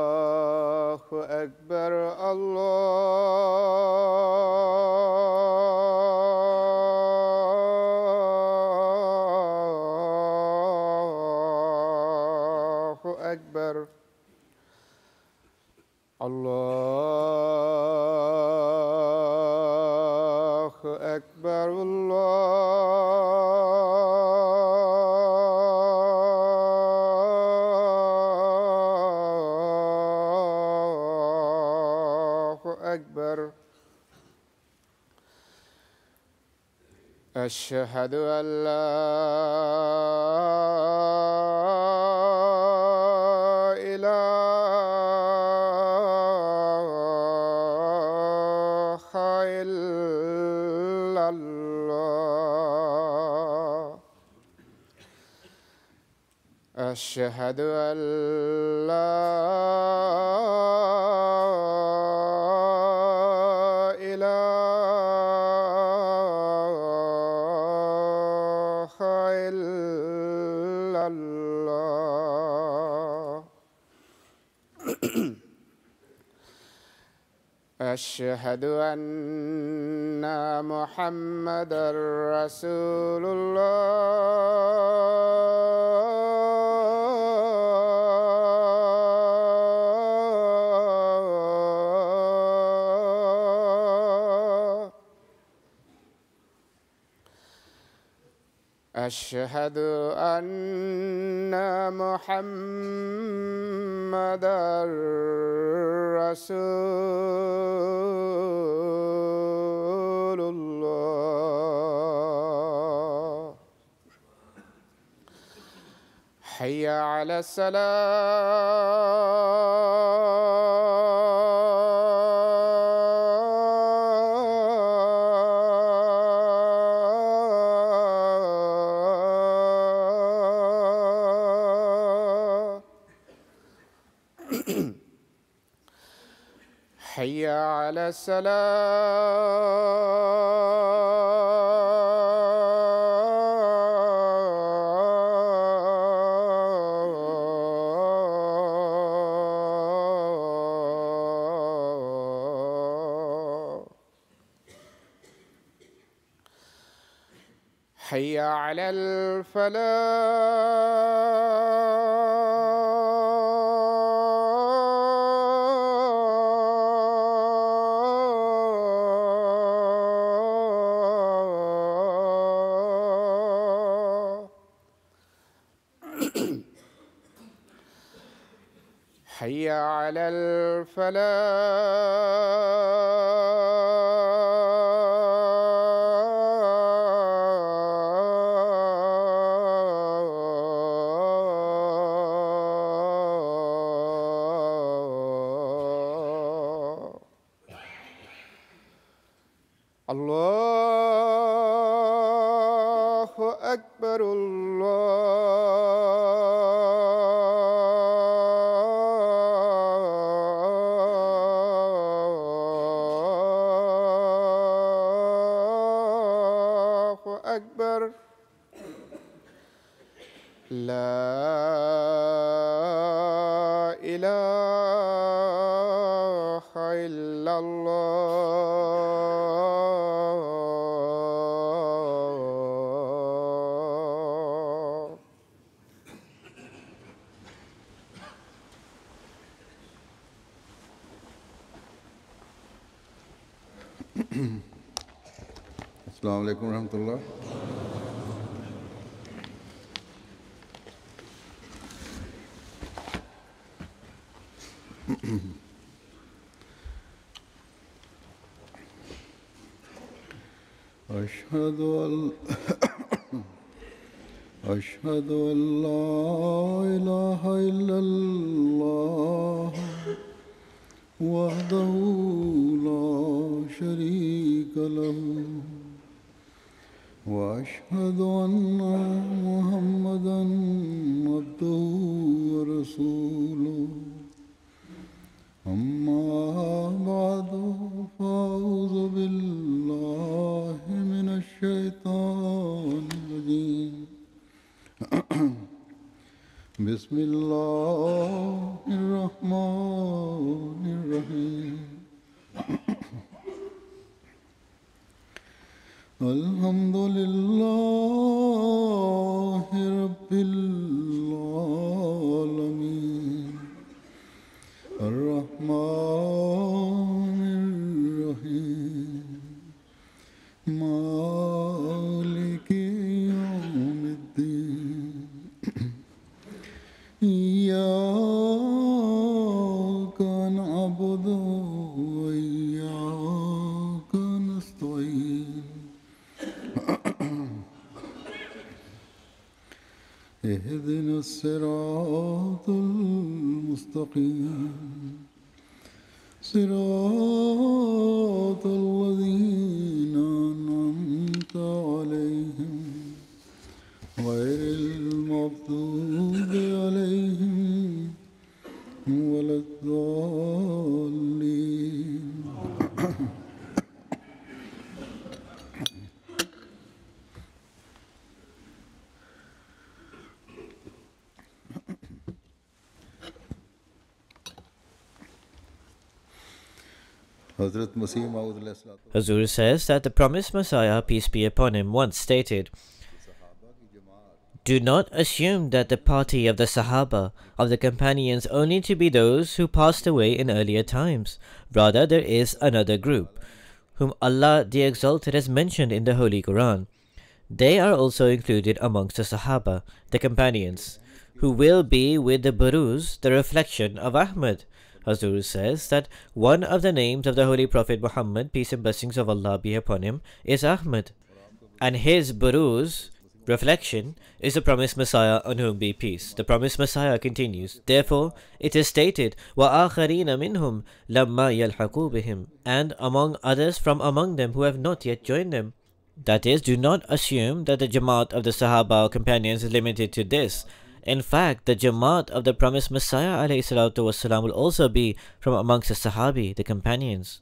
الله أكبر الله أكبر الله أكبر الله أكبر أشهد أن لا إله إلا الله أشهد أن لا إله إلا الله أشهد أن محمدًا رسول الله أشهد أن محمدًا رسول الله حي على الصلاة حي على الصلاة حي على الفلاح حي على الفلاح الله أكبر الله أكبر لا إله إلا الله السلام عليكم ورحمة الله. أشهد أن لا إله إلا الله وحده لا شريك له وأشهد أن محمدًا عبده ورسوله أما بعد فأعوذ بالله من الشيطان الرجيم بسم الله الرحمن الرحيم الحمد لله رب العالمين الرحمن الرحيم مالك يوم الدين إياك نعبد وإياك نستعين اهدنا الصراط المستقيم صراط الذين أنعمت عليهم غير المغضوب عليهم ولا الضالين Hadhrat Masih Maud Hazur says that the promised Messiah, peace be upon him, once stated, "Do not assume that the party of the Sahaba, of the companions, only to be those who passed away in earlier times. Rather, there is another group, whom Allah the Exalted has mentioned in the Holy Quran. They are also included amongst the Sahaba, the companions, who will be with the Buruz, the reflection of Ahmad." Hazur says that one of the names of the Holy Prophet Muhammad, peace and blessings of Allah be upon him, is Ahmad, and his Buruz, reflection, is the promised Messiah on whom be peace. The promised Messiah continues, "Therefore it is stated, وَآخَرِينَ مِنْهُمْ لَمَّا يَلْحَقُوا بِهِمْ, and among others from among them who have not yet joined them." That is, do not assume that the Jamaat of the Sahaba or companions is limited to this. In fact, the Jamaat of the promised Messiah ﷺ will also be from amongst the Sahabi, the companions.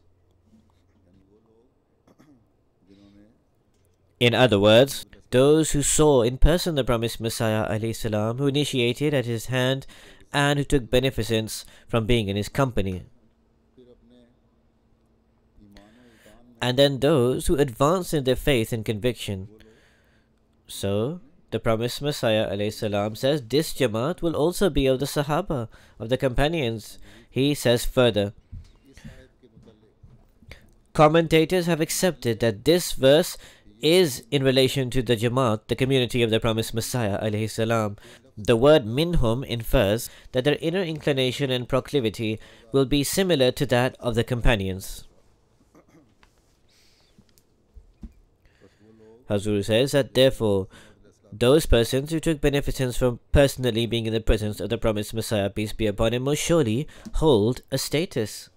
In other words, those who saw in person the promised Messiah ﷺ, who initiated at his hand and who took beneficence from being in his company. And then those who advanced in their faith and conviction. So, the promised Messiah ﷺ says this Jamaat will also be of the Sahaba, of the companions. He says further, commentators have accepted that this verse is in relation to the Jamaat, the community of the promised Messiah ﷺ. The word minhum infers that their inner inclination and proclivity will be similar to that of the companions. Hazur says that therefore, those persons who took beneficence from personally being in the presence of the promised Messiah, peace be upon him, most surely hold a status.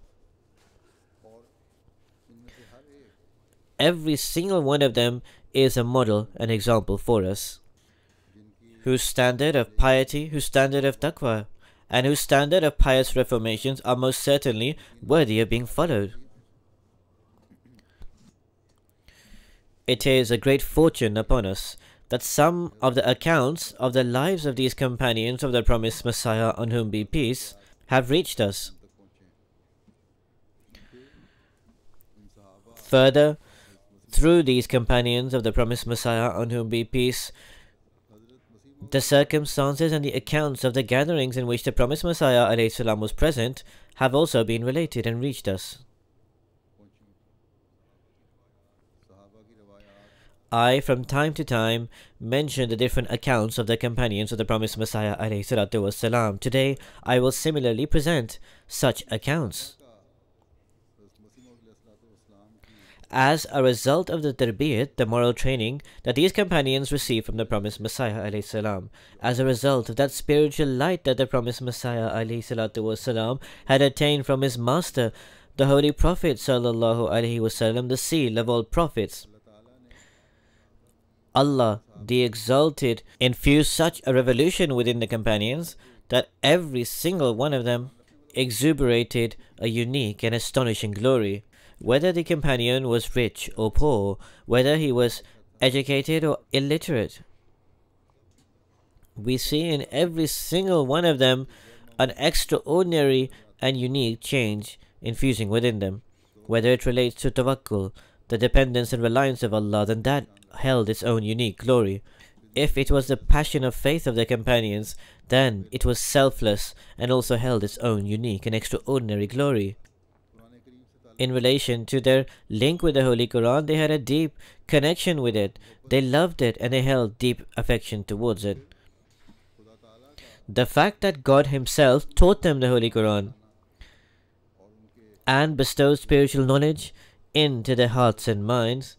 Every single one of them is a model, an example for us, whose standard of piety, whose standard of taqwa, and whose standard of pious reformations are most certainly worthy of being followed. It is a great fortune upon us that some of the accounts of the lives of these companions of the promised Messiah, on whom be peace, have reached us. Further, through these companions of the promised Messiah, on whom be peace, the circumstances and the accounts of the gatherings in which the promised Messiah ﷺ was present have also been related and reached us. I, from time to time, mention the different accounts of the companions of the promised Messiah ﷺ. Today, I will similarly present such accounts. As a result of the tarbiyat, the moral training that these companions received from the promised Messiah ﷺ, as a result of that spiritual light that the promised Messiah ﷺ had attained from his master, the Holy Prophet ﷺ, the seal of all prophets, Allah the Exalted infused such a revolution within the companions that every single one of them exuberated a unique and astonishing glory. Whether the companion was rich or poor, whether he was educated or illiterate, we see in every single one of them an extraordinary and unique change infusing within them. Whether it relates to tawakkul, the dependence and reliance of Allah, then that held its own unique glory. If it was the passion of faith of the companions, then it was selfless and also held its own unique and extraordinary glory. In relation to their link with the Holy Quran, they had a deep connection with it. They loved it and they held deep affection towards it. The fact that God Himself taught them the Holy Quran and bestowed spiritual knowledge into their hearts and minds,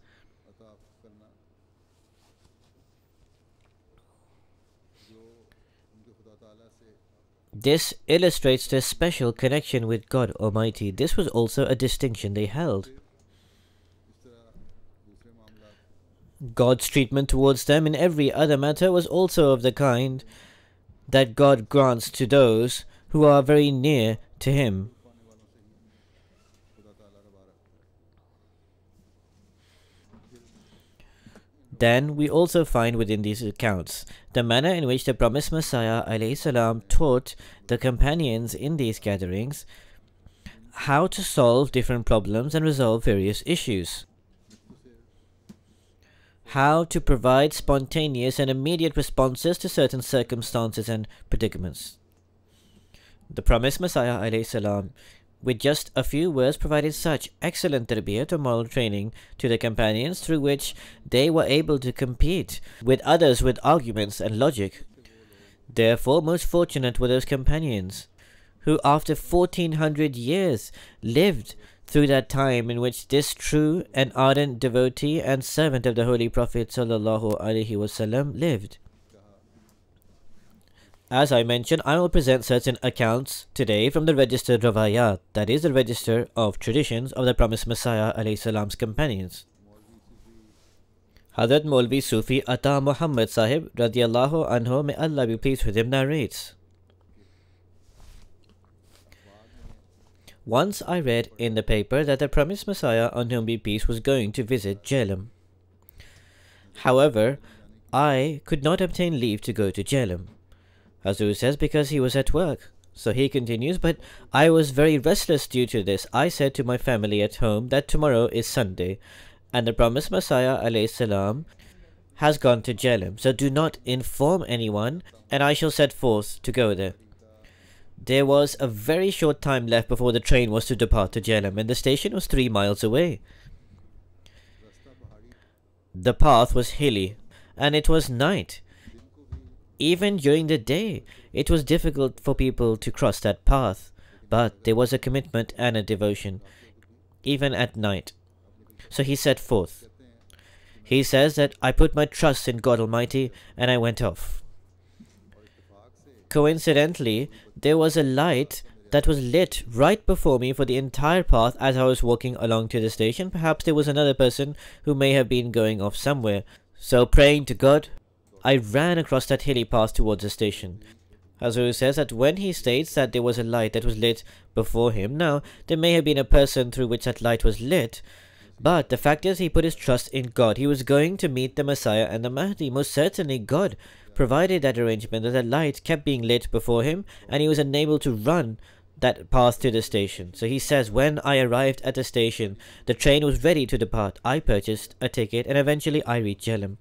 this illustrates their special connection with God Almighty. This was also a distinction they held. God's treatment towards them in every other matter was also of the kind that God grants to those who are very near to Him. Then we also find within these accounts the manner in which the promised Messiah ﷺ taught the companions in these gatherings how to solve different problems and resolve various issues, how to provide spontaneous and immediate responses to certain circumstances and predicaments. The promised Messiah ﷺ, with just a few words, provided such excellent tarbiyat or moral training to the companions through which they were able to compete with others with arguments and logic. Therefore, most fortunate were those companions who after 1400 years lived through that time in which this true and ardent devotee and servant of the Holy Prophet ﷺ lived. As I mentioned, I will present certain accounts today from the register Rawayat, that is the register of traditions of the promised Messiah ﷺ's companions. Hadhrat Maulvi Sufi Ata Muhammad Sahib radiyallahu anhu, may Allah be pleased with him, narrates, once I read in the paper that the promised Messiah, on whom be peace, was going to visit Jhelum. However, I could not obtain leave to go to Jhelum. Hazur says because he was at work. So he continues, but I was very restless due to this. I said to my family at home that tomorrow is Sunday, and the promised Messiah ﷺ has gone to Jhelum. So do not inform anyone, and I shall set forth to go there. There was a very short time left before the train was to depart to Jhelum, and the station was 3 miles away. The path was hilly, and it was night. Even during the day, it was difficult for people to cross that path, but there was a commitment and a devotion, even at night. So he set forth. He says that I put my trust in God Almighty and I went off. Coincidentally, there was a light that was lit right before me for the entire path as I was walking along to the station. Perhaps there was another person who may have been going off somewhere. So praying to God, I ran across that hilly path towards the station. Hazur says that when he states that there was a light that was lit before him, now there may have been a person through which that light was lit, but the fact is he put his trust in God. He was going to meet the Messiah and the Mahdi. Most certainly God provided that arrangement that the light kept being lit before him and he was unable to run that path to the station. So he says, when I arrived at the station, the train was ready to depart. I purchased a ticket and eventually I reached Jhelum.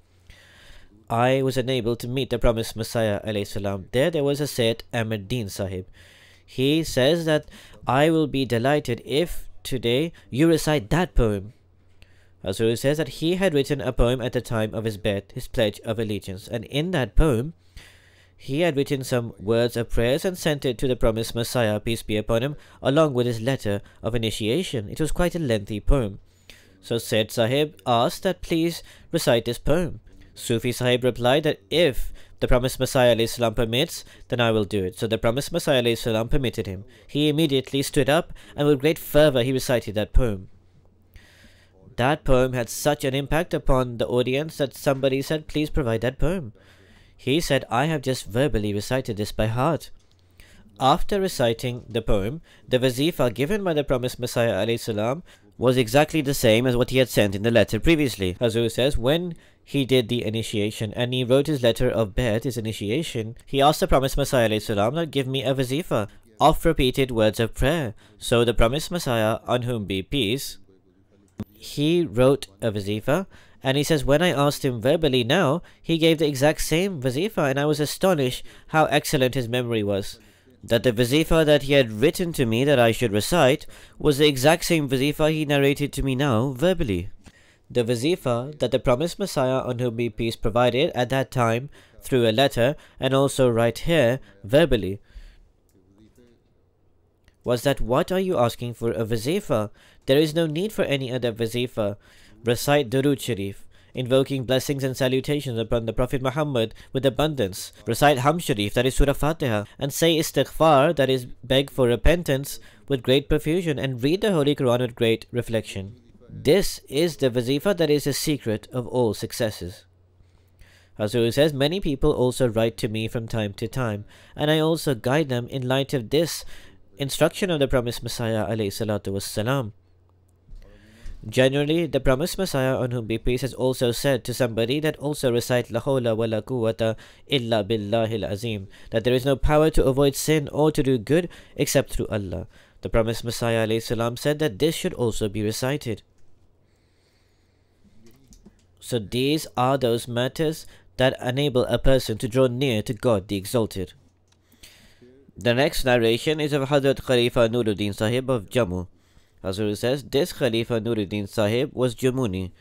I was unable to meet the promised Messiah ﷺ. There was a Sayyid Ahmad Deen Sahib. He says that I will be delighted if today you recite that poem. Masroor says that he had written a poem at the time of his birth, his pledge of allegiance, and in that poem he had written some words of prayers and sent it to the promised Messiah, peace be upon him, along with his letter of initiation. It was quite a lengthy poem. So Sayyid Sahib asked that please recite this poem. Sufi Sahib replied that if the promised Messiah ﷺ permits, then I will do it. So the promised Messiah ﷺ permitted him. He immediately stood up and with great fervor he recited that poem. That poem had such an impact upon the audience that somebody said, please provide that poem. He said, I have just verbally recited this by heart. After reciting the poem, the wazifa given by the promised Messiah ﷺ was exactly the same as what he had sent in the letter previously. Hazur says, when he did the initiation and he wrote his letter of Bayt, his initiation, he asked the promised Messiah that give me a wazifa of repeated words of prayer. So the promised Messiah, on whom be peace, he wrote a wazifa, and he says, when I asked him verbally now, he gave the exact same wazifa, and I was astonished how excellent his memory was. That the wazifa that he had written to me that I should recite was the exact same wazifa he narrated to me now verbally. The wazifa that the promised Messiah, on whom be peace, provided at that time through a letter, and also right here verbally, was that, what are you asking for a wazifa? There is no need for any other wazifa. Recite Durood Sharif, invoking blessings and salutations upon the Prophet Muhammad with abundance. Recite Ham Sharif, that is Surah Fatiha, and say Istighfar, that is beg for repentance, with great profusion, and read the Holy Quran with great reflection. This is the wazifa that is the secret of all successes. Hazur says, many people also write to me from time to time, and I also guide them in light of this instruction of the promised Messiah ﷺ. Generally, the promised Messiah, on whom be peace, has also said to somebody that also recite La hawla wa la quwwata illa billahil azim, that there is no power to avoid sin or to do good except through Allah. The promised Messiah ﷺ said that this should also be recited. So these are those matters that enable a person to draw near to God the Exalted. The next narration is of Hadhrat Khalifa Nuruddin Sahib of Jammu. Hazur says, this Khalifa Nuruddin Sahib was Jamuni.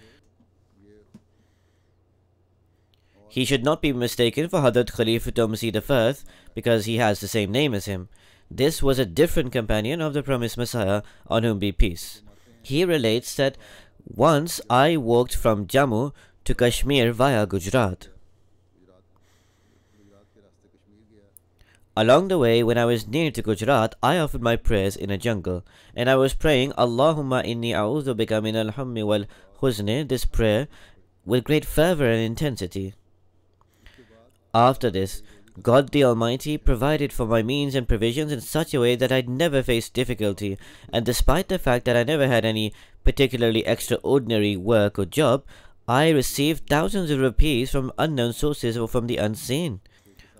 He should not be mistaken for Hadhrat Khalifa Masih I because he has the same name as him. This was a different companion of the promised Messiah, on whom be peace. He relates that, once I walked from Jammu to Kashmir via Gujarat. Along the way, when I was near to Gujarat, I offered my prayers in a jungle, and I was praying, Allahumma inni a'udhu bika min al-hammi wal huzni, this prayer, with great fervor and intensity. After this, God the Almighty provided for my means and provisions in such a way that I never faced difficulty, and despite the fact that I never had any particularly extraordinary work or job, I received thousands of rupees from unknown sources or from the unseen.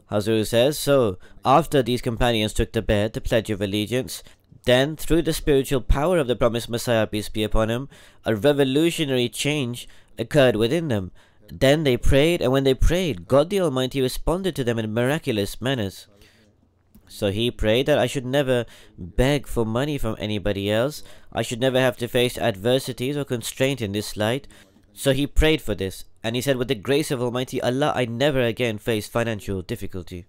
Hazur says, so after these companions took the bayt, the pledge of allegiance, then through the spiritual power of the promised Messiah, peace be upon him, a revolutionary change occurred within them. Then they prayed, and when they prayed, God the Almighty responded to them in miraculous manners. So he prayed that I should never beg for money from anybody else, I should never have to face adversities or constraint in this light. So he prayed for this, and he said, with the grace of Almighty Allah, I never again face financial difficulty.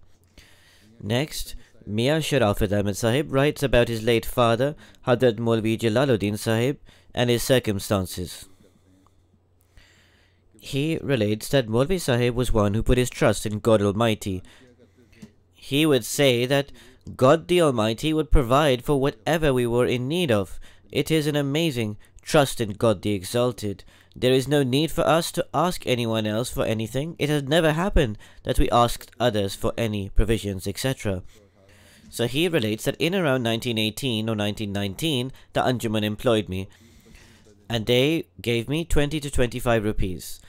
Next, Mian Sharafat Ahmad Sahib writes about his late father, Hadhrat Maulvi Jalaluddin Sahib, and his circumstances. He relates that Maulvi Sahib was one who put his trust in God Almighty. He would say that God the Almighty would provide for whatever we were in need of. It is an amazing trust in God the Exalted. There is no need for us to ask anyone else for anything. It has never happened that we asked others for any provisions, etc. So he relates that in around 1918 or 1919, the Anjuman employed me, and they gave me 20 to 25 rupees.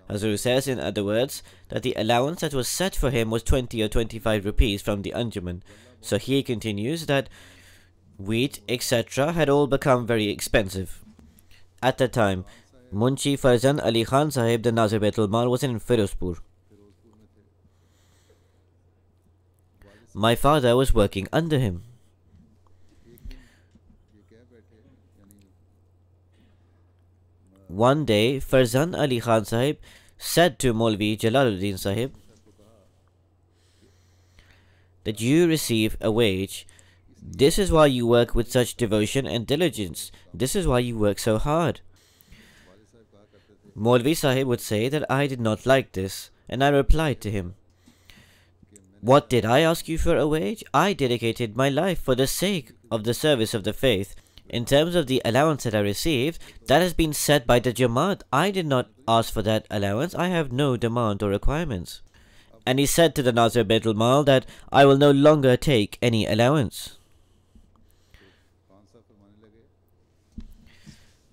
Hazur says, in other words, that the allowance that was set for him was 20 or 25 rupees from the Anjuman. So he continues that wheat, etc. had all become very expensive. At that time, Munshi Farzan Ali Khan Sahib, the Nazir Baitul Mal, was in Firozpur. My father was working under him. One day, Farzan Ali Khan Sahib said to Maulvi Jalaluddin Sahib that you receive a wage. This is why you work with such devotion and diligence. This is why you work so hard. Maulvi Sahib would say that I did not like this, and I replied to him, what did I ask you for a wage? I dedicated my life for the sake of the service of the faith. In terms of the allowance that I received, that has been set by the Jamaat. I did not ask for that allowance. I have no demand or requirements. And he said to the Nazir Baitul Mal that I will no longer take any allowance.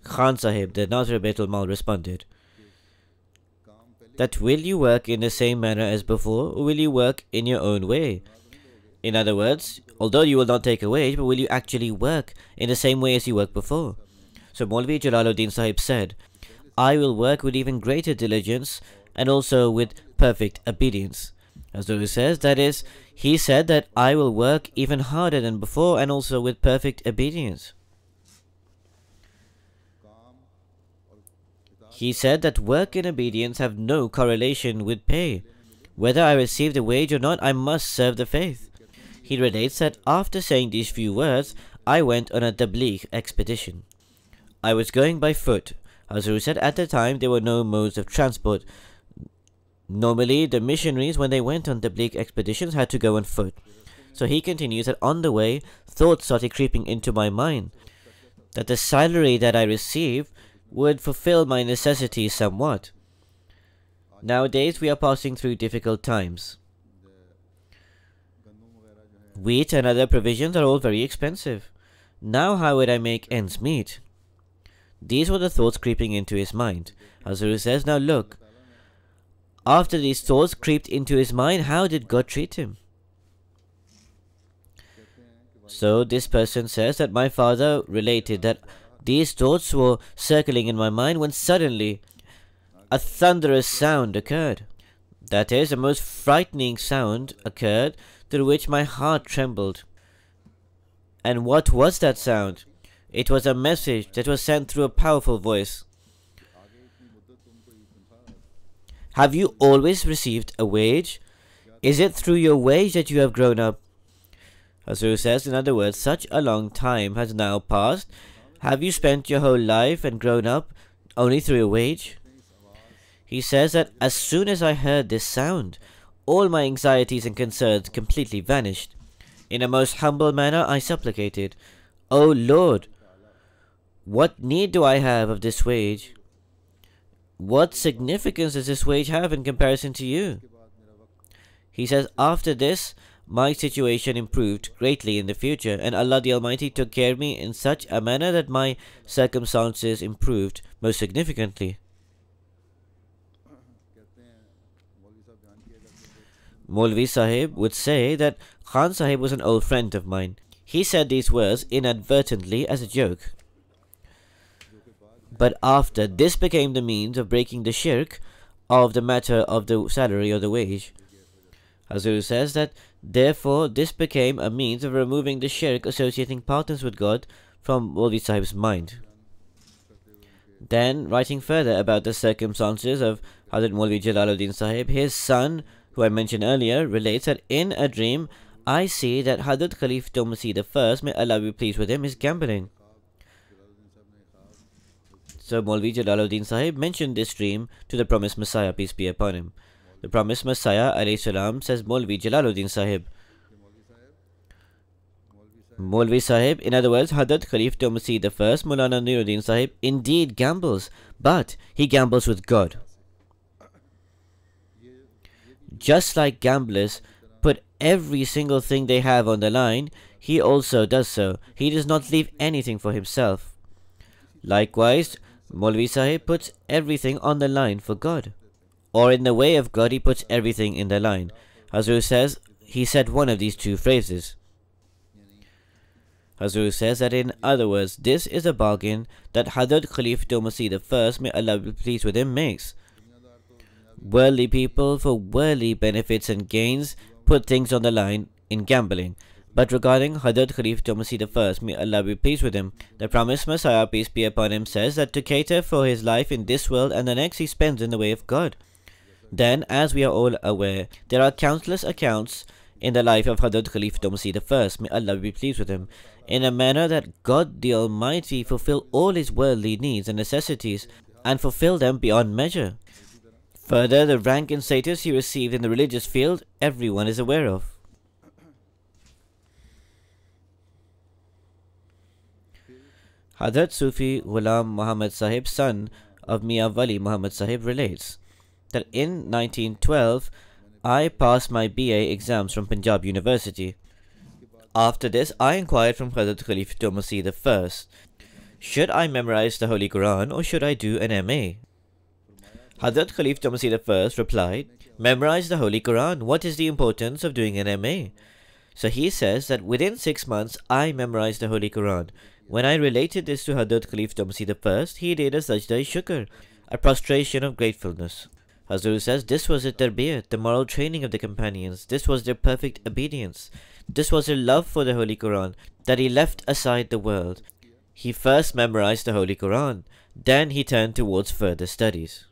Khan Sahib, the Nazir Baitul Mal, responded that will you work in the same manner as before, or will you work in your own way? In other words, although you will not take a wage, but will you actually work in the same way as you worked before? So Maulvi Jalaluddin Sahib said, I will work with even greater diligence and also with perfect obedience. As Guru says, that is, he said that I will work even harder than before and also with perfect obedience. He said that work and obedience have no correlation with pay. Whether I receive the wage or not, I must serve the faith. He relates that after saying these few words, I went on a tabligh expedition. I was going by foot. Hazur said at the time there were no modes of transport. Normally, the missionaries, when they went on tabligh expeditions, had to go on foot. So he continues that on the way, thoughts started creeping into my mind that the salary that I receive would fulfill my necessities somewhat. Nowadays, we are passing through difficult times. Wheat and other provisions are all very expensive. Now how would I make ends meet? These were the thoughts creeping into his mind. Hazur says, now look, after these thoughts creeped into his mind, how did God treat him? So this person says that my father related that these thoughts were circling in my mind when suddenly a thunderous sound occurred. That is, a most frightening sound occurred through which my heart trembled. And what was that sound? It was a message that was sent through a powerful voice. Have you always received a wage? Is it through your wage that you have grown up? Hazur says, in other words, such a long time has now passed. Have you spent your whole life and grown up only through a wage? He says that as soon as I heard this sound, all my anxieties and concerns completely vanished. In a most humble manner, I supplicated, O Lord, what need do I have of this wage? What significance does this wage have in comparison to you? He says, after this, my situation improved greatly in the future, and Allah the Almighty took care of me in such a manner that my circumstances improved most significantly. Maulvi Sahib would say that Khan Sahib was an old friend of mine. He said these words inadvertently as a joke. But after this became the means of breaking the shirk of the matter of the salary or the wage. Hazur says that therefore this became a means of removing the shirk associating partners with God from Maulvi Sahib's mind. Then, writing further about the circumstances of Hadhrat Maulvi Jalaluddin Sahib, his son, who I mentioned earlier, relates that in a dream, I see that Hadhrat Khalifa Masih I, may Allah be pleased with him, is gambling. So Maulvi Jalaluddin Sahib mentioned this dream to the promised Messiah, peace be upon him. The promised Messiah, alayhi salam, says Maulvi Jalaluddin Sahib. Maulvi Sahib, in other words, Hadhrat Khalifa Masih I, Maulana Nuruddin Sahib, indeed gambles, but he gambles with God. Just like gamblers put every single thing they have on the line, he also does so. He does not leave anything for himself. Likewise, Maulvi Sahib puts everything on the line for God. Or in the way of God, he puts everything in the line. Hazur says, he said one of these two phrases. Hazur says that in other words, this is a bargain that Hadhrat Khalifa Masih I, may Allah be pleased with him, makes. Worldly people, for worldly benefits and gains, put things on the line in gambling. But regarding Hadhrat Khalifa Masih I, may Allah be pleased with him, the promised Messiah, peace be upon him, says that to cater for his life in this world and the next, he spends in the way of God. Then, as we are all aware, there are countless accounts in the life of Hadhrat Khalifa Masih I, may Allah be pleased with him, in a manner that God the Almighty fulfill all his worldly needs and necessities, and fulfill them beyond measure. Further, the rank and status he received in the religious field, everyone is aware of. Hadhrat Sufi Ghulam Muhammad Sahib, son of Mian Wali Muhammad Sahib, relates that in 1912, I passed my BA exams from Punjab University. After this, I inquired from Hadhrat Khalifa Masih I, should I memorize the Holy Quran or should I do an MA? Hadhrat Khalifa Masih I replied, memorize the Holy Quran. What is the importance of doing an MA? So he says that within 6 months I memorized the Holy Quran. When I related this to Hadhrat Khalifa Masih I, he did a sajda-i-shukr, a prostration of gratefulness. Hazur says this was the tarbiyat, the moral training of the companions. This was their perfect obedience. This was their love for the Holy Quran, that he left aside the world. He first memorized the Holy Quran, then he turned towards further studies.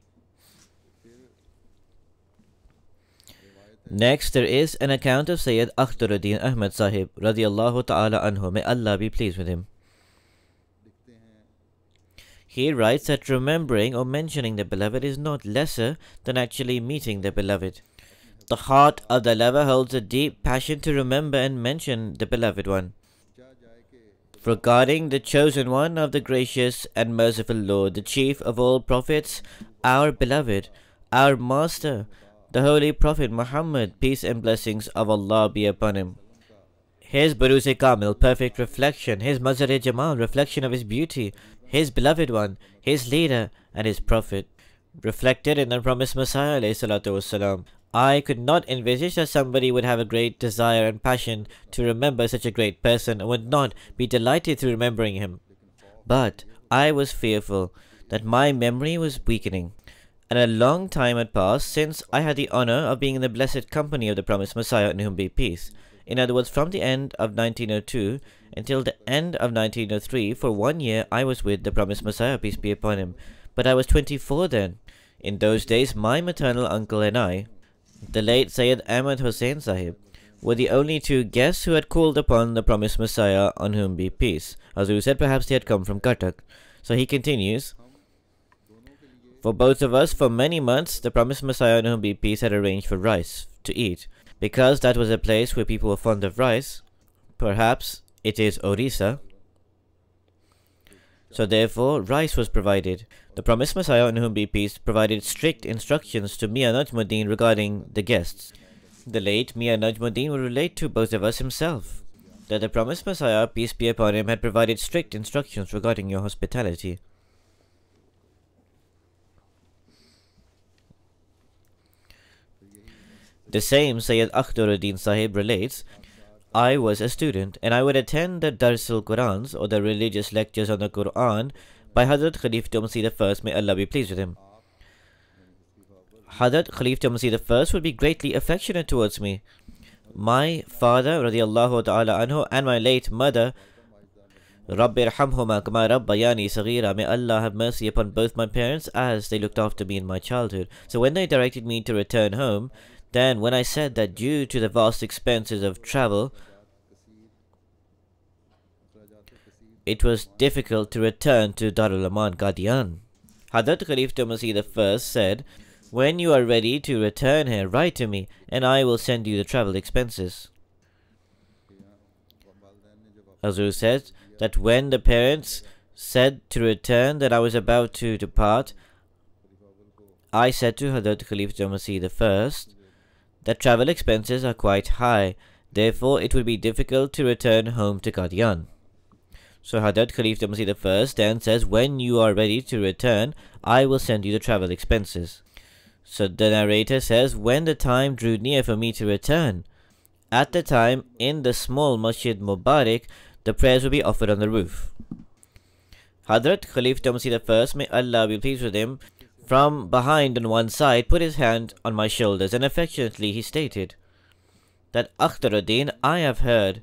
Next, there is an account of Sayyid Akhtaruddin Ahmad Sahib radiyallahu ta'ala anhu, may Allah be pleased with him. He writes that remembering or mentioning the Beloved is not lesser than actually meeting the Beloved. The heart of the lover holds a deep passion to remember and mention the Beloved One. Regarding the Chosen One of the Gracious and Merciful Lord, the Chief of all Prophets, our Beloved, our Master, the Holy Prophet Muhammad, peace and blessings of Allah be upon him. His Baruz-e Kamil, perfect reflection, his Mazhar-e Jamal, reflection of his beauty, his Beloved One, his Leader and his Prophet. Reflected in the promised Messiah ﷺ, I could not envisage that somebody would have a great desire and passion to remember such a great person and would not be delighted through remembering him. But I was fearful that my memory was weakening, and a long time had passed since I had the honor of being in the blessed company of the promised Messiah, in whom be peace. In other words, from the end of 1902 until the end of 1903, for 1 year I was with the promised Messiah, peace be upon him. But I was 24 then. In those days, my maternal uncle and I, the late Sayyid Ahmad Hussain Sahib, were the only 2 guests who had called upon the promised Messiah, on whom be peace. Hazur said perhaps they had come from Cuttack. So he continues, for both of us, for many months, the promised Messiah, on whom be peace, had arranged for rice to eat. Because that was a place where people were fond of rice, perhaps it is Orissa, so therefore rice was provided. The promised Messiah, on whom be peace, provided strict instructions to Mian Najmuddin regarding the guests. The late Mian Najmuddin will relate to both of us himself that the promised Messiah, peace be upon him, had provided strict instructions regarding your hospitality. The same Sayyid Akhtaruddin Sahib relates, I was a student and I would attend the Darsul Qurans, or the religious lectures on the Quran, by Hadhrat Khalifa Masih I, may Allah be pleased with him. Hadhrat Khalifa Masih I would be greatly affectionate towards me. My father radiyallahu ta'ala anhu and my late mother, Rabbi irhamhuma kama rabbayani saghira, may Allah have mercy upon both my parents as they looked after me in my childhood. So when they directed me to return home, then when I said that due to the vast expenses of travel, it was difficult to return to Darul Aman Qadian, Hadhrat Khalifa Masih I said, when you are ready to return here, write to me and I will send you the travel expenses. Hazur said that when the parents said to return that I was about to depart, I said to Hadhrat Khalifa Masih I that travel expenses are quite high, therefore it would be difficult to return home to Qadian. So Hadhrat Khalifa Masih I then says, when you are ready to return, I will send you the travel expenses. So the narrator says, when the time drew near for me to return, at the time in the small Masjid Mubarak, the prayers would be offered on the roof. Hadhrat Khalifa Masih I, may Allah be pleased with him, from behind on one side put his hand on my shoulders and affectionately he stated that, Akhtaruddin, I have heard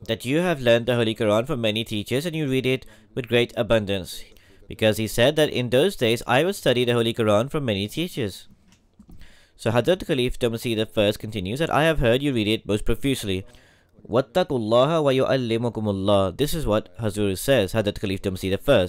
that you have learned the Holy Quran from many teachers and you read it with great abundance. Because he said that in those days I would study the Holy Quran from many teachers. So Hadhrat Khalifa Masih I continues that I have heard you read it most profusely. Wattaqullaha wa yu'allimukumullah. This is what Hazur says, Hadhrat Khalifa Masih I.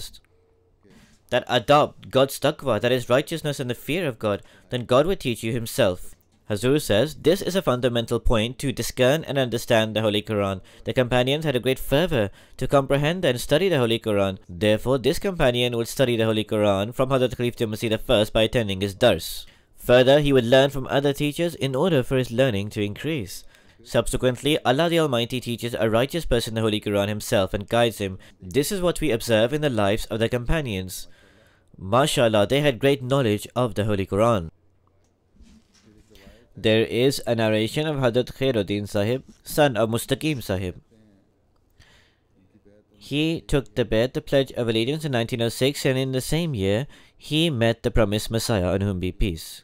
That adopt God's taqwa, that is righteousness and the fear of God, then God will teach you himself. Hazur says, this is a fundamental point to discern and understand the Holy Quran. The companions had a great fervor to comprehend and study the Holy Quran. Therefore, this companion would study the Holy Quran from Hadhrat Khalifa Masih I by attending his dars. Further, he would learn from other teachers in order for his learning to increase. Subsequently, Allah the Almighty teaches a righteous person the Holy Quran himself and guides him. This is what we observe in the lives of the companions. MashaAllah, they had great knowledge of the Holy Quran. There is a narration of Hadhrat Khairuddin Sahib, son of Mustaqim Sahib. He took the pledge of allegiance in 1906, and in the same year, he met the promised Messiah on whom be peace.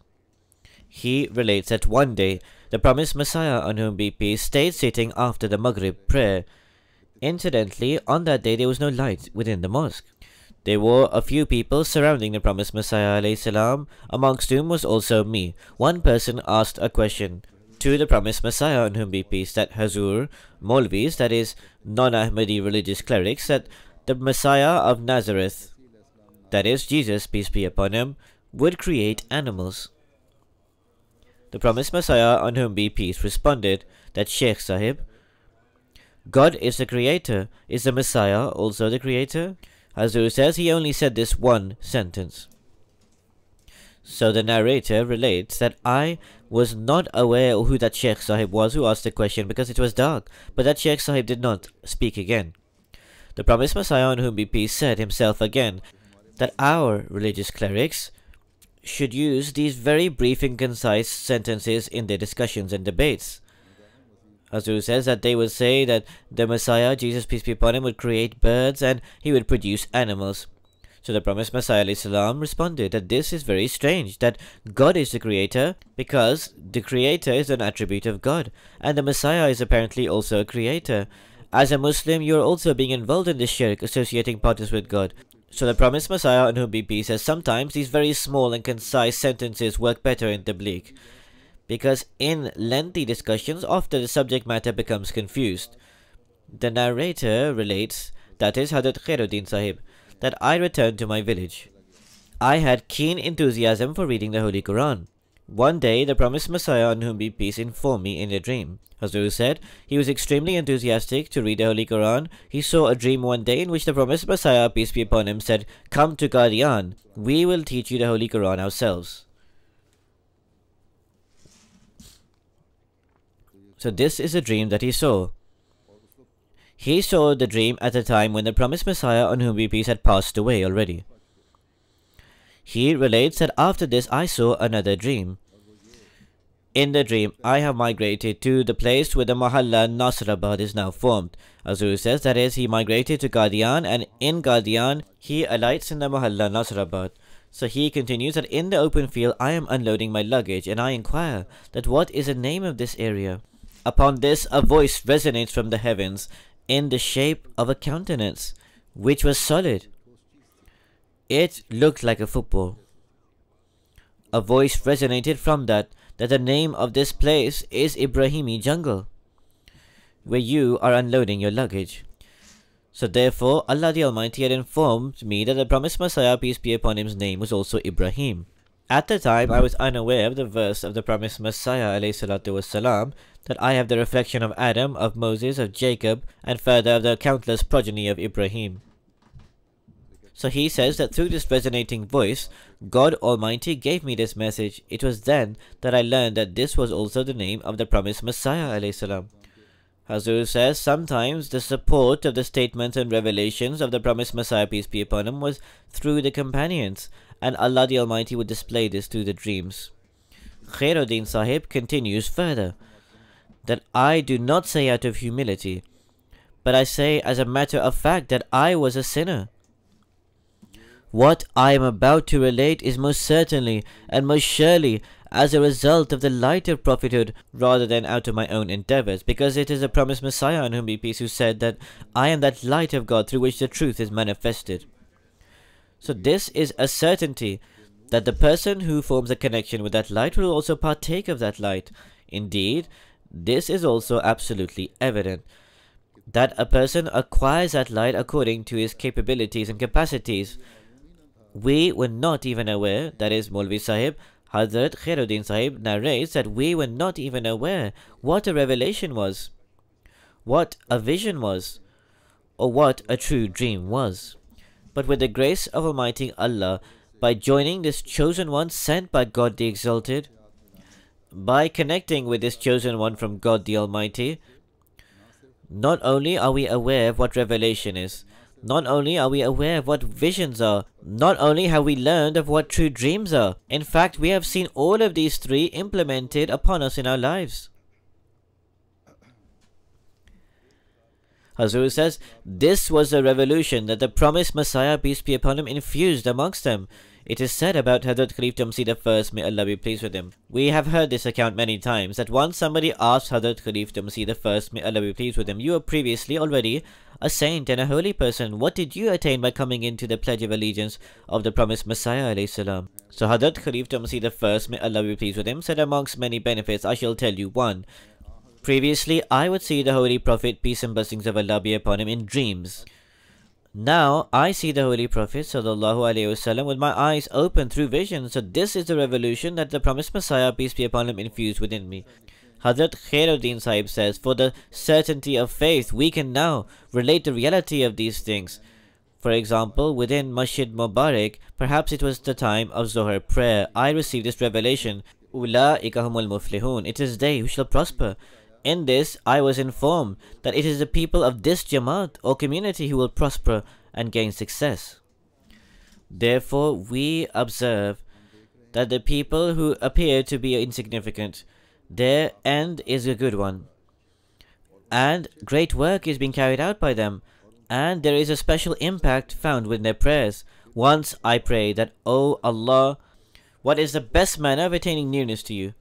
He relates that one day, the promised Messiah on whom be peace stayed sitting after the Maghrib prayer. Incidentally, on that day there was no light within the mosque. There were a few people surrounding the promised Messiah alayhi salam, amongst whom was also me. One person asked a question to the promised Messiah on whom be peace, that Hazur, Maulvis, that is, non-Ahmadi religious clerics, that the Messiah of Nazareth, that is, Jesus, peace be upon him, would create animals. The promised Messiah on whom be peace responded that Sheikh Sahib, God is the creator. Is the Messiah also the creator? Hazur says he only said this one sentence. So the narrator relates that I was not aware who that Sheikh Sahib was who asked the question because it was dark, but that Sheikh Sahib did not speak again. The promised Messiah on whom be peace said himself again that our religious clerics should use these very brief and concise sentences in their discussions and debates. Hazur says that they would say that the Messiah, Jesus peace be upon him, would create birds and he would produce animals. So the promised Messiah alayhi salam responded that this is very strange, that God is the creator because the creator is an attribute of God and the Messiah is apparently also a creator. As a Muslim, you are also being involved in this shirk, associating partners with God. So the promised Messiah on whom be peace says sometimes these very small and concise sentences work better in tabligh, because in lengthy discussions often the subject matter becomes confused. The narrator relates, that is Hadhrat Khairuddin Sahib, that I returned to my village. I had keen enthusiasm for reading the Holy Quran. One day the promised Messiah on whom be peace informed me in a dream. Hazur said he was extremely enthusiastic to read the Holy Quran. He saw a dream one day in which the promised Messiah, peace be upon him, said, "Come to Qadian, we will teach you the Holy Quran ourselves." So this is a dream that he saw. He saw the dream at a time when the promised Messiah on whom be peace had passed away already. He relates that after this I saw another dream. In the dream, I have migrated to the place where the Mahalla Nasrabad is now formed. Hazur says that is, he migrated to Qadian, and in Qadian, he alights in the Mahalla Nasrabad. So he continues that in the open field, I am unloading my luggage, and I inquire that what is the name of this area. Upon this, a voice resonates from the heavens in the shape of a countenance, which was solid. It looked like a football. A voice resonated from that the name of this place is Ibrahimi Jungle, where you are unloading your luggage. So therefore, Allah the Almighty had informed me that the promised Messiah, peace be upon him's name was also Ibrahim. At the time, I was unaware of the verse of the promised Messiah alayhi salatu wassalam, that I have the reflection of Adam, of Moses, of Jacob, and further of the countless progeny of Ibrahim. So he says that through this resonating voice, God Almighty gave me this message. It was then that I learned that this was also the name of the promised Messiah alayhi salam. Hazur says sometimes the support of the statements and revelations of the promised Messiah, peace be upon him, was through the companions, and Allah the Almighty would display this through the dreams. Khairuddin Sahib continues further, that I do not say out of humility, but I say as a matter of fact that I was a sinner. What I am about to relate is most certainly and most surely as a result of the light of prophethood rather than out of my own endeavors, because it is the promised Messiah on whom be peace who said that I am that light of God through which the truth is manifested. So this is a certainty that the person who forms a connection with that light will also partake of that light. Indeed, this is also absolutely evident, that a person acquires that light according to his capabilities and capacities. We were not even aware, that is, Maulvi Sahib, Hadhrat Khairuddin Sahib narrates that we were not even aware what a revelation was, what a vision was, or what a true dream was. But with the grace of Almighty Allah, by joining this chosen one sent by God the Exalted, by connecting with this chosen one from God the Almighty, not only are we aware of what revelation is, not only are we aware of what visions are, not only have we learned of what true dreams are, in fact, we have seen all of these three implemented upon us in our lives. Hazur says, this was the revolution that the promised Messiah, peace be upon him, infused amongst them. It is said about Hadhrat Khalifah Masih I, may Allah be pleased with him. We have heard this account many times, that once somebody asked Hadhrat Khalifah Masih I, may Allah be pleased with him, you were previously already a saint and a holy person. What did you attain by coming into the pledge of allegiance of the promised Messiah alayhi salam? So Hadhrat Khalifah Masih I, may Allah be pleased with him, said, amongst many benefits, I shall tell you one. Previously, I would see the Holy Prophet, peace and blessings of Allah be upon him, in dreams. Now, I see the Holy Prophet sallallahu alaihi wasallam with my eyes open through vision. So this is the revolution that the promised Messiah, peace be upon him, infused within me. Hadhrat Khairuddin Sahib says, for the certainty of faith, we can now relate the reality of these things. For example, within Masjid Mubarak, perhaps it was the time of Zohar prayer, I received this revelation, Ula'ika humul muflihun, it is they who shall prosper. In this, I was informed that it is the people of this Jamaat or community who will prosper and gain success. Therefore, we observe that the people who appear to be insignificant, their end is a good one. And great work is being carried out by them. And there is a special impact found with their prayers. Once I pray that, O Allah, what is the best manner of attaining nearness to you?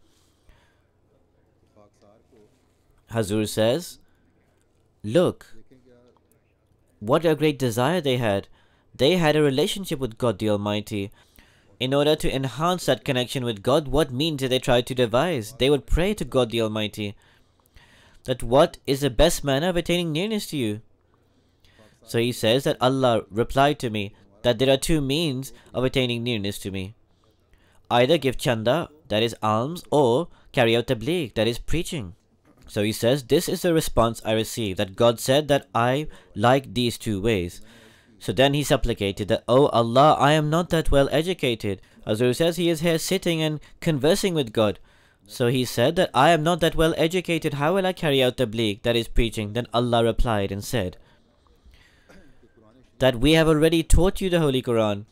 Hazur says, look, what a great desire they had. They had a relationship with God the Almighty. In order to enhance that connection with God, what means did they try to devise? They would pray to God the Almighty that what is the best manner of attaining nearness to you? So he says that Allah replied to me that there are two means of attaining nearness to me. Either give chanda, that is alms, or carry out tabligh, that is preaching. So he says, this is the response I received, that God said that I like these two ways. So then he supplicated that, O Allah, I am not that well educated. Hazur says he is here sitting and conversing with God. So he said that I am not that well educated, how will I carry out tabligh, that is preaching? Then Allah replied and said that we have already taught you the Holy Quran.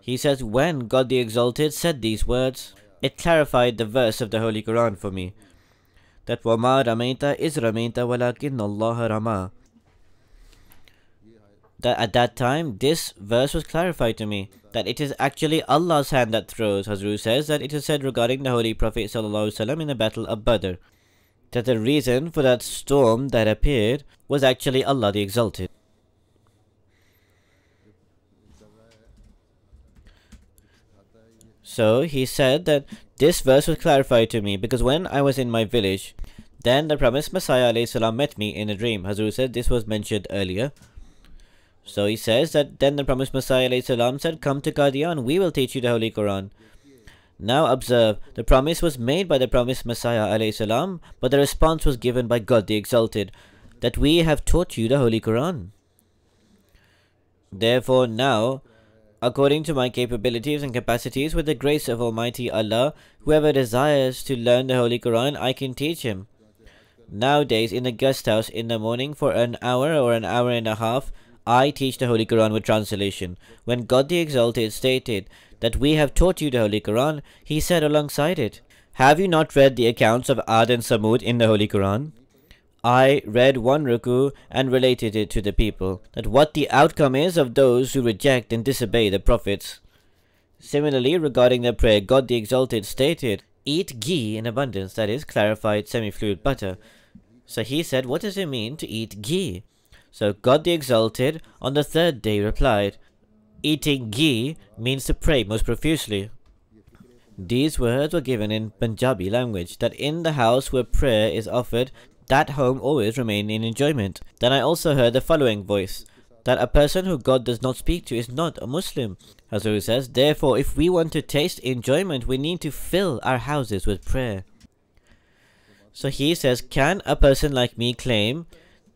He says, when God the Exalted said these words, it clarified the verse of the Holy Quran for me, that وَمَا رَمَيْتَ إِذْ رَمَيْتَ وَلَكِنَّ اللَّهَ رَمَى. That at that time, this verse was clarified to me, that it is actually Allah's hand that throws. Hazrat says that it is said regarding the Holy Prophet ﷺ in the battle of Badr, that the reason for that storm that appeared was actually Allah the Exalted. So he said that this verse was clarified to me because when I was in my village, then the promised Messiah ﷺ met me in a dream. Hazrat said this was mentioned earlier. So he says that then the promised Messiah ﷺ said, come to Qadian, we will teach you the Holy Quran. Now observe, the promise was made by the promised Messiah ﷺ, but the response was given by God the Exalted, that we have taught you the Holy Quran. Therefore now, according to my capabilities and capacities, with the grace of Almighty Allah, whoever desires to learn the Holy Quran, I can teach him. Nowadays, in the guest house in the morning for an hour or an hour and a half, I teach the Holy Quran with translation. When God the Exalted stated that we have taught you the Holy Quran, he said alongside it, have you not read the accounts of Ad and Samud in the Holy Quran? I read one ruku and related it to the people, that what the outcome is of those who reject and disobey the prophets. Similarly, regarding the prayer, God the Exalted stated, eat ghee in abundance, that is, clarified semi-fluid butter. So he said, what does it mean to eat ghee? So God the Exalted on the third day replied, eating ghee means to pray most profusely. These words were given in Punjabi language, that in the house where prayer is offered, that home always remain in enjoyment. Then I also heard the following voice, that a person who God does not speak to is not a Muslim. Hazrat says, therefore if we want to taste enjoyment, we need to fill our houses with prayer. So he says, can a person like me claim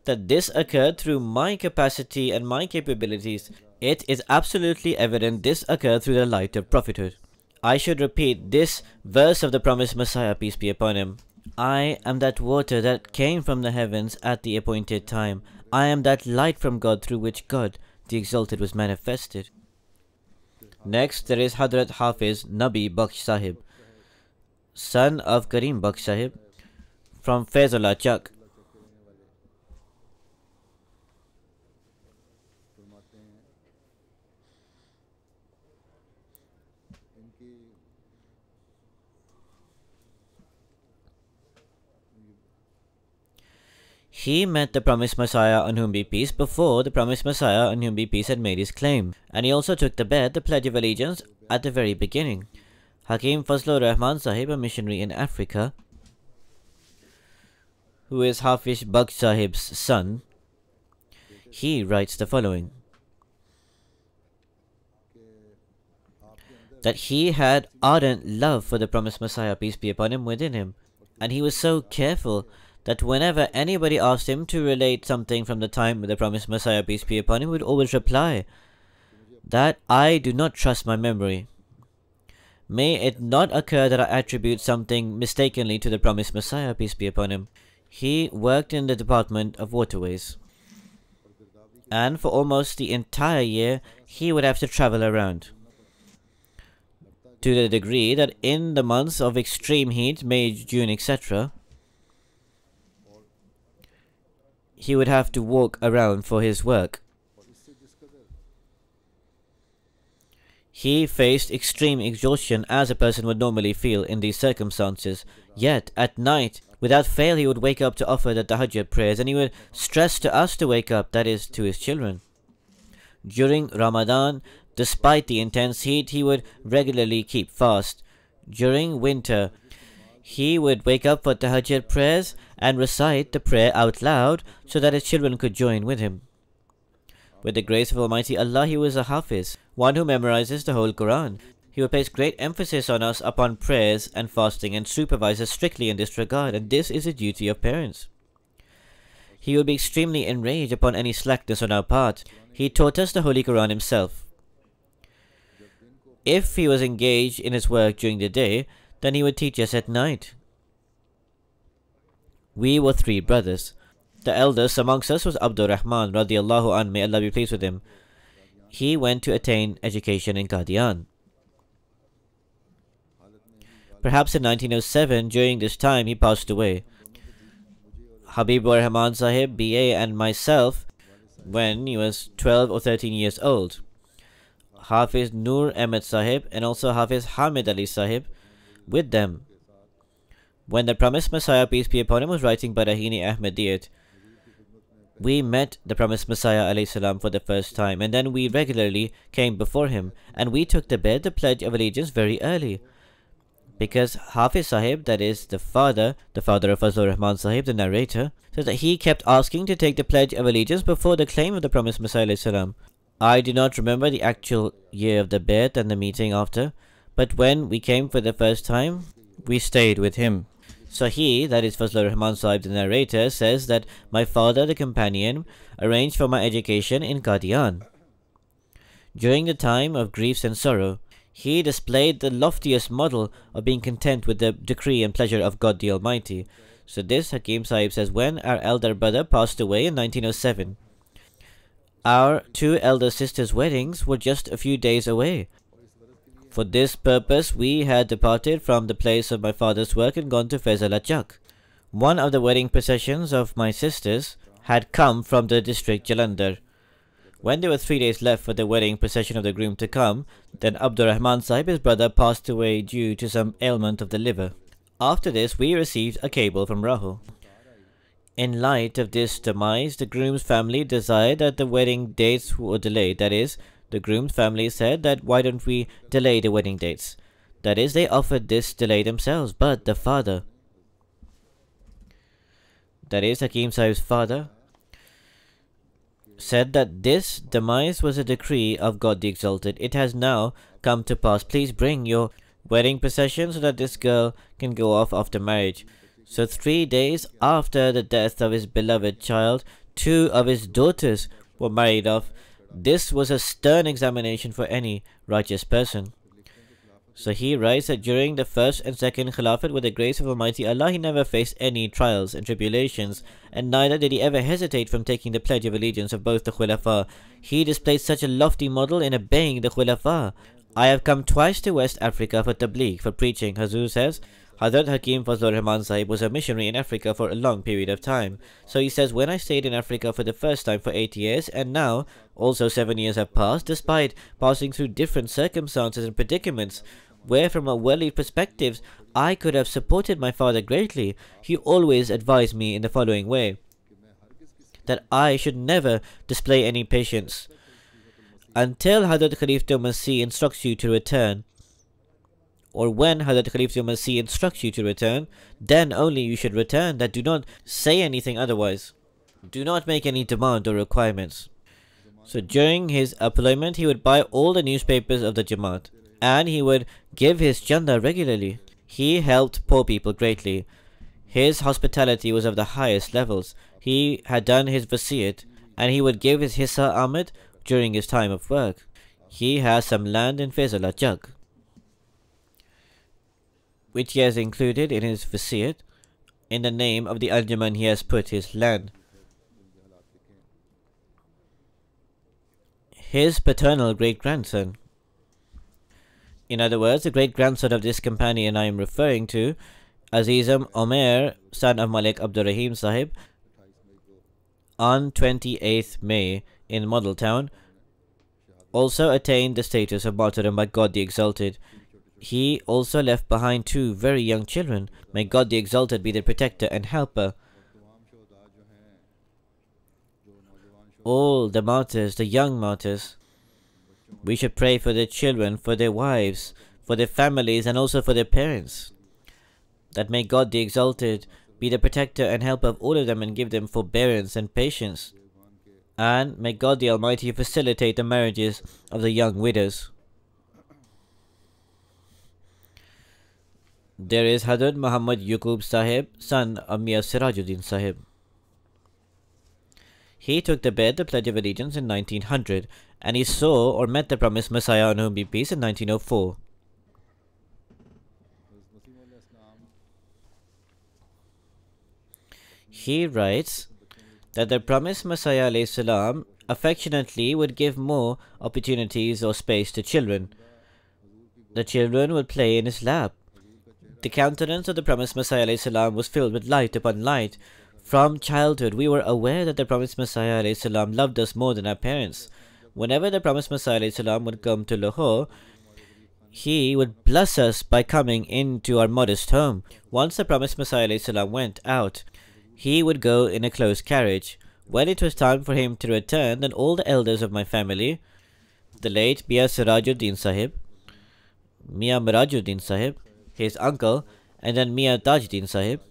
that this occurred through my capacity and my capabilities? It is absolutely evident this occurred through the light of prophethood. I should repeat this verse of the promised Messiah, peace be upon him. I am that water that came from the heavens at the appointed time. I am that light from God through which God, the Exalted, was manifested. Next, there is Hadhrat Hafiz Nabi Bakhsh Sahib, son of Karim Bakhsh Sahib, from Faizullah Chak. He met the promised Messiah on whom be peace before the promised Messiah on whom be peace had made his claim, and he also took to bed the Pledge of Allegiance at the very beginning. Hakim Fazlur Rahman Sahib, a missionary in Africa, who is Hafiz Bakhsh Sahib's son, he writes the following: that he had ardent love for the promised Messiah, peace be upon him, within him, and he was so careful that whenever anybody asked him to relate something from the time of the promised Messiah, peace be upon him, he would always reply that I do not trust my memory. May it not occur that I attribute something mistakenly to the promised Messiah, peace be upon him. He worked in the department of waterways, and for almost the entire year he would have to travel around, to the degree that in the months of extreme heat, May, June, etc., he would have to walk around for his work. He faced extreme exhaustion as a person would normally feel in these circumstances. Yet, at night, without fail, he would wake up to offer the tahajjud prayers, and he would stress to us to wake up, that is, to his children. During Ramadan, despite the intense heat, he would regularly keep fast. During winter, he would wake up for tahajjud prayers and recite the prayer out loud so that his children could join with him. With the grace of Almighty Allah, he was a Hafiz, one who memorizes the whole Quran. He would place great emphasis on us upon prayers and fasting and supervise us strictly in this regard, and this is a duty of parents. He would be extremely enraged upon any slackness on our part. He taught us the Holy Quran himself. If he was engaged in his work during the day, then he would teach us at night. We were 3 brothers. The eldest amongst us was Abdur Rahman radiallahu anh, may Allah be pleased with him. He went to attain education in Qadian. Perhaps in 1907, during this time, he passed away. Habibur Rahman Sahib, B.A. and myself, when he was 12 or 13 years old. Hafiz Nur Ahmed Sahib and also Hafiz Hamid Ali Sahib with them. When the promised Messiah, peace be upon him, was writing anti-ahmadiyya, we met the promised Messiah alayhi salam for the first time, and then we regularly came before him, and we took to bed the Pledge of Allegiance very early, because Hafiz Sahib, that is the father of Fazlur Rahman Sahib, the narrator, says that he kept asking to take the Pledge of Allegiance before the claim of the promised Messiah alayhi salam. I do not remember the actual year of the bed and the meeting after, but when we came for the first time, we stayed with him. So he, that is Fazlur Rahman Sahib, the narrator, says that my father, the companion, arranged for my education in Qadian. During the time of griefs and sorrow, he displayed the loftiest model of being content with the decree and pleasure of God the Almighty. So this, Hakim Sahib says, when our elder brother passed away in 1907, our 2 elder sisters' weddings were just a few days away. For this purpose, we had departed from the place of my father's work and gone to Faizullah Chak. One of the wedding processions of my sisters had come from the district Jalandhar. When there were 3 days left for the wedding procession of the groom to come, then Abdur Rahman Sahib, his brother, passed away due to some ailment of the liver. After this, we received a cable from Rahul. In light of this demise, the groom's family desired that the wedding dates were delayed. That is, the groom's family said that why don't we delay the wedding dates? That is, they offered this delay themselves, but the father, that is Hakim Sahib's father, said that this demise was a decree of God the Exalted. It has now come to pass. Please bring your wedding procession so that this girl can go off after marriage. So 3 days after the death of his beloved child, 2 of his daughters were married off This was a stern examination for any righteous person. So he writes that during the first and second Khilafat, with the grace of Almighty Allah, he never faced any trials and tribulations, and neither did he ever hesitate from taking the pledge of allegiance of both the Khulafa. He displayed such a lofty model in obeying the Khulafa. I have come twice to West Africa for tabligh, for preaching. Hazur says, Hadhrat Hakim Fazlur Rahman Sahib was a missionary in Africa for a long period of time. So he says, when I stayed in Africa for the first time for 8 years, and now also 7 years have passed, despite passing through different circumstances and predicaments, where from a worldly perspective I could have supported my father greatly, he always advised me in the following way, that I should never display any patience until Hadhrat Khalifatul Masih instructs you to return, or when Hadhrat Khalifatul Masih instructs you to return, then only you should return. That do not say anything otherwise. Do not make any demand or requirements. So during his employment, he would buy all the newspapers of the Jamaat, and he would give his chanda regularly. He helped poor people greatly. His hospitality was of the highest levels. He had done his wasiyat, and he would give his hissa Ahmad during his time of work. He has some land in Faisala Jug, which he has included in his wasiyat. In the name of the Anjuman, he has put his land. His paternal great-grandson, in other words, the great-grandson of this companion I am referring to, Azizam Omer, son of Malik Abdur Rahim Sahib, on 28th May in Model Town, also attained the status of martyrdom by God the Exalted. He also left behind 2 very young children. May God the Exalted be their protector and helper. All the martyrs, the young martyrs, we should pray for their children, for their wives, for their families, and also for their parents, that may God the Exalted be the protector and helper of all of them and give them forbearance and patience, and may God the Almighty facilitate the marriages of the young widows. There is Hadhrat Muhammad Yaqub Sahib, son of Miya Sirajuddin Sahib. He took the bed, the Pledge of Allegiance, in 1900, and he saw or met the promised Messiah on whom be peace in 1904. He writes that the promised Messiah alayhi salam affectionately would give more opportunities or space to children. The children would play in his lap. The countenance of the promised Messiah alayhi salam was filled with light upon light. From childhood, we were aware that the promised Messiah alayhi salam loved us more than our parents. Whenever the promised Messiah alayhi salam would come to Lahore, he would bless us by coming into our modest home. Once the promised Messiah alayhi salam went out, he would go in a closed carriage. When it was time for him to return, then all the elders of my family, the late Miya Sirajuddin Sahib, Miya Mirajuddin Sahib, his uncle, and then Miya Tajuddin Sahib,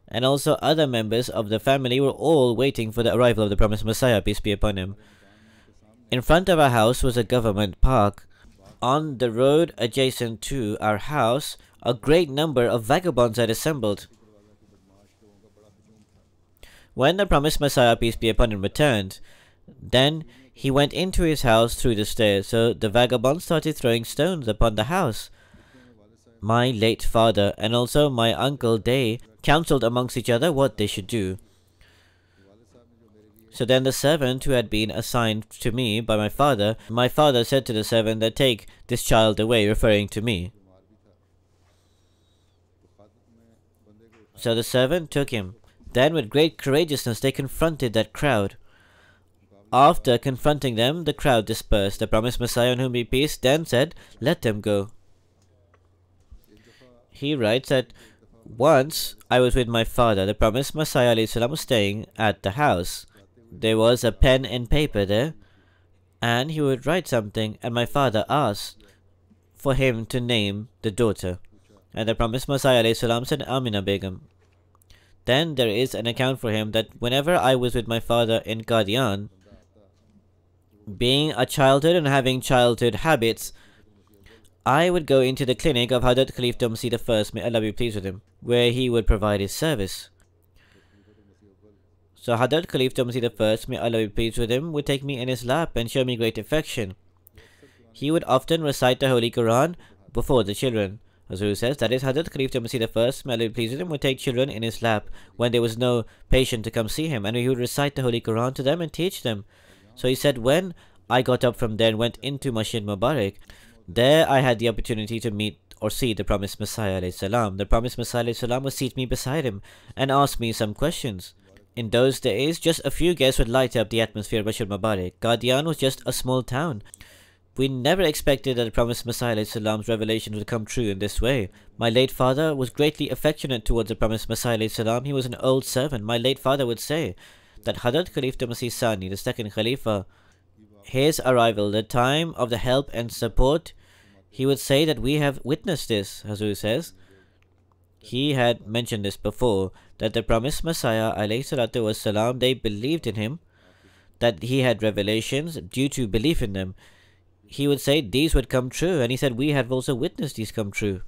and also other members of the family were all waiting for the arrival of the promised Messiah, peace be upon him. In front of our house was a government park. On the road adjacent to our house, a great number of vagabonds had assembled. When the promised Messiah, peace be upon him, returned, then he went into his house through the stairs, so the vagabonds started throwing stones upon the house. My late father and also my uncle, they counseled amongst each other what they should do. So then the servant who had been assigned to me by my father said to the servant that take this child away, referring to me. So the servant took him. Then with great courageousness they confronted that crowd. After confronting them, the crowd dispersed. The promised Messiah, on whom be peace, then said, "Let them go." He writes that once I was with my father. The promised Messiah alayhi salam was staying at the house. There was a pen and paper there, and he would write something, and my father asked for him to name the daughter. And the promised Messiah alayhi salam said, "Amina Begum." Then there is an account for him that whenever I was with my father in Qadian, being a childhood and having childhood habits, I would go into the clinic of Hadhrat Khalifatul Masih I, may Allah be pleased with him, where he would provide his service. So Hadhrat Khalifa Masih I, may Allah be pleased with him, would take me in his lap and show me great affection. He would often recite the Holy Quran before the children. Masroor says, that is, Hadhrat Khalifa Masih I, may Allah be pleased with him, would take children in his lap when there was no patient to come see him, and he would recite the Holy Quran to them and teach them. So he said, when I got up from there and went into Masjid Mubarak, there I had the opportunity to meet or see the promised Messiah alayhi salam. The promised Messiah alayhi salam would seat me beside him and ask me some questions. In those days, just a few guests would light up the atmosphere of Masjid Mubarak. Qadian was just a small town. We never expected that the promised Messiah alayhi salam's revelations would come true in this way. My late father was greatly affectionate towards the promised Messiah alayhi salam. He was an old servant. My late father would say that Hadhrat Khalifa Masih Sani, the second Khalifa, his arrival, the time of the help and support, he would say that we have witnessed this. Hazur says, he had mentioned this before, that the promised Messiah alayhi salatu wasalam, they believed in him, that he had revelations due to belief in them. He would say these would come true, and he said we have also witnessed these come true.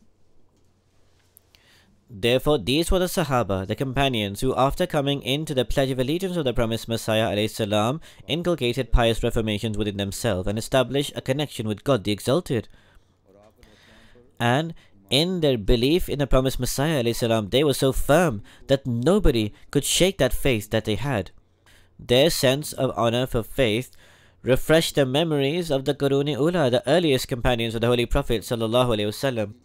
Therefore, these were the Sahaba, the companions, who after coming into the pledge of allegiance of the promised Messiah alayhi salam, inculcated pious reformations within themselves and established a connection with God the Exalted. And in their belief in the promised Messiah alayhi salam, they were so firm that nobody could shake that faith that they had. Their sense of honor for faith refreshed the memories of the Quruni Ula, the earliest companions of the Holy Prophet sallallahu alaihi wasallam.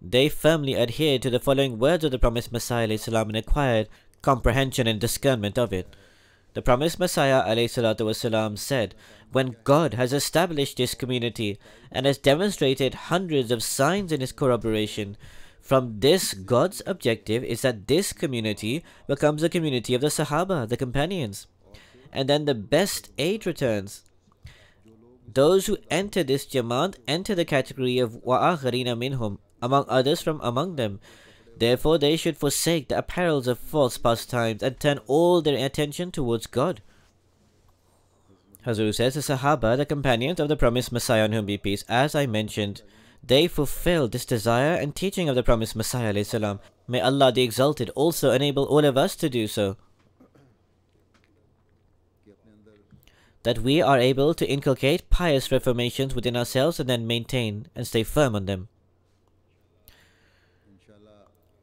They firmly adhered to the following words of the promised Messiah alayhi salam and acquired comprehension and discernment of it. The promised Messiah alayhi salatu wasalam said, when God has established this community and has demonstrated hundreds of signs in his corroboration, from this God's objective is that this community becomes a community of the Sahaba, the companions. And then the best aid returns. Those who enter this Jamaat enter the category of wa'akharina minhum, among others from among them. Therefore they should forsake the apparels of false pastimes and turn all their attention towards God. Hazur says, the Sahaba, the companions of the promised Messiah on whom be peace, as I mentioned, they fulfilled this desire and teaching of the promised Messiah alayhi salam. May Allah the Exalted also enable all of us to do so, that we are able to inculcate pious reformations within ourselves and then maintain and stay firm on them.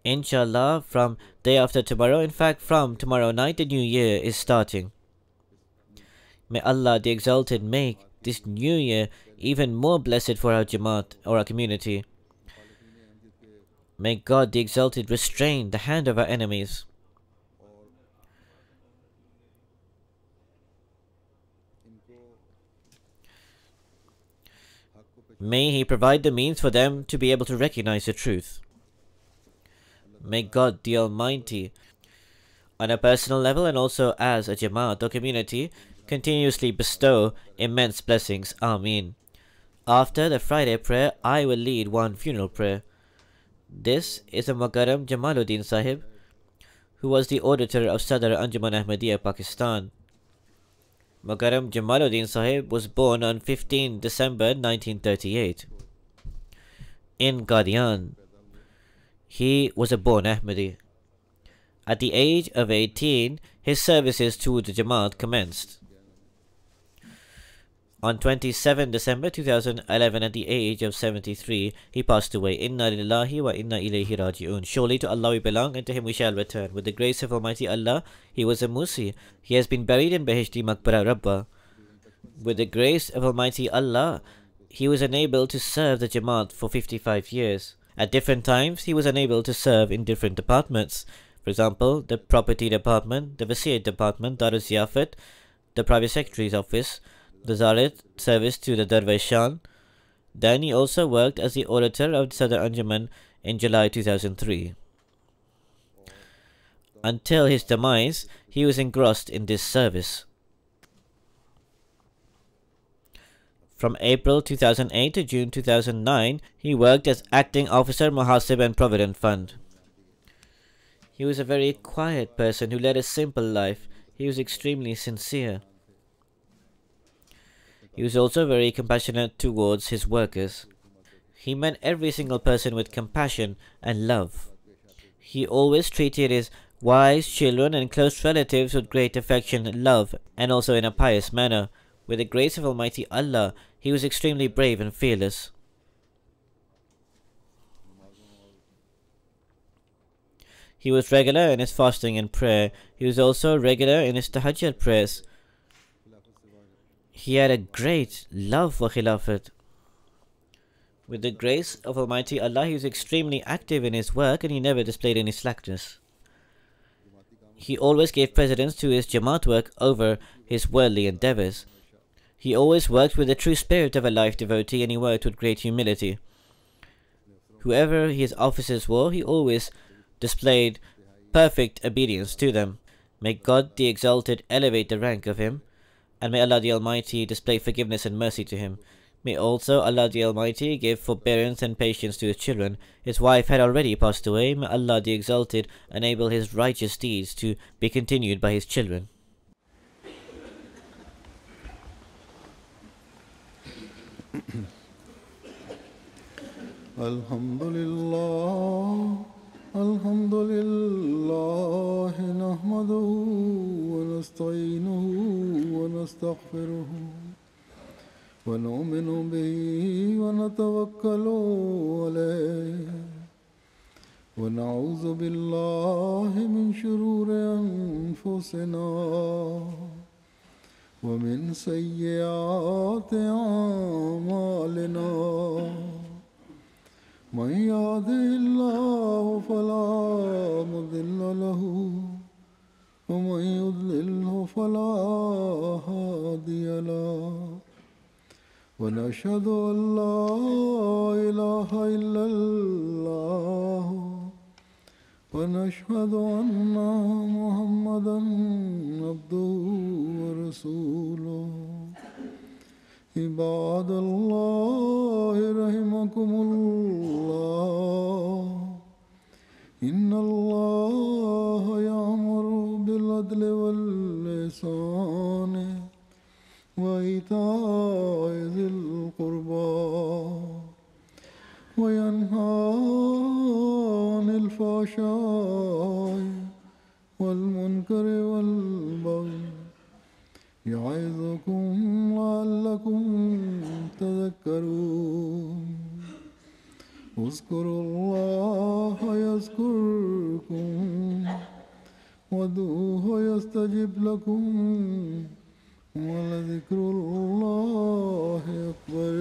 Inshallah, from day after tomorrow, in fact from tomorrow night, the new year is starting. May Allah the Exalted make this new year even more blessed for our Jamaat or our community. May God the Exalted restrain the hand of our enemies. May He provide the means for them to be able to recognize the truth. May God the Almighty, on a personal level and also as a Jamaat or community, continuously bestow immense blessings. Ameen. After the Friday prayer, I will lead one funeral prayer. This is a Mukarram Jamaluddin Sahib, who was the auditor of Sadr Anjuman Ahmadiyya, Pakistan. Mukarram Jamaluddin Sahib was born on 15 December 1938 in Qadian. He was a born Ahmadi. At the age of 18, his services to the Jamaat commenced. On 27 December 2011, at the age of 73, he passed away. Inna lillahi wa inna ilayhi raji'un. Surely to Allah we belong, and to Him we shall return. With the grace of Almighty Allah, he was a Musi. He has been buried in Beheshti Maqbara Rabba. With the grace of Almighty Allah, he was enabled to serve the Jamaat for 55 years. At different times, he was unable to serve in different departments. For example, the Property Department, the Wasiyyat Department, Darul Ziyafat, the Private Secretary's Office, the Zarat Service to the Darwishan. Then he also worked as the auditor of Sadr Anjuman in July 2003. Until his demise, he was engrossed in this service. From April 2008 to June 2009, he worked as Acting Officer, Muhasib and Provident Fund. He was a very quiet person who led a simple life. He was extremely sincere. He was also very compassionate towards his workers. He met every single person with compassion and love. He always treated his wives, children, and close relatives with great affection and love, and also in a pious manner. With the grace of Almighty Allah, he was extremely brave and fearless. He was regular in his fasting and prayer. He was also regular in his tahajjud prayers. He had a great love for Khilafat. With the grace of Almighty Allah, he was extremely active in his work and he never displayed any slackness. He always gave precedence to his Jamaat work over his worldly endeavors. He always worked with the true spirit of a life devotee and he worked with great humility. Whoever his officers were, he always displayed perfect obedience to them. May God the Exalted elevate the rank of him, and may Allah the Almighty display forgiveness and mercy to him. May also Allah the Almighty give forbearance and patience to his children. His wife had already passed away. May Allah the Exalted enable his righteous deeds to be continued by his children. Alhamdulillah, alhamdulillah, nahmaduhu wa nasta'inuhu wa nastaghfiruhu wa nu'minu bihi wa natawakkalu alayhi wa na'udhu billahi min shururi anfusina wa min sayyiati a'malina. من يهده الله فلا مضل له ومن يضلله فلا هادي له ونشهد أن لا إله إلا الله ونشهد أن محمدا عبده ورسوله عباد الله رحمكم الله إن الله يأمر بالعدل والإحسان وإيتاء ذي القربى وينهى عن الفحشاء والمنكر والبغي يعظكم لعلكم تذكرون اذكروا الله يذكركم وادعوه يستجب لكم ولذكر الله أكبر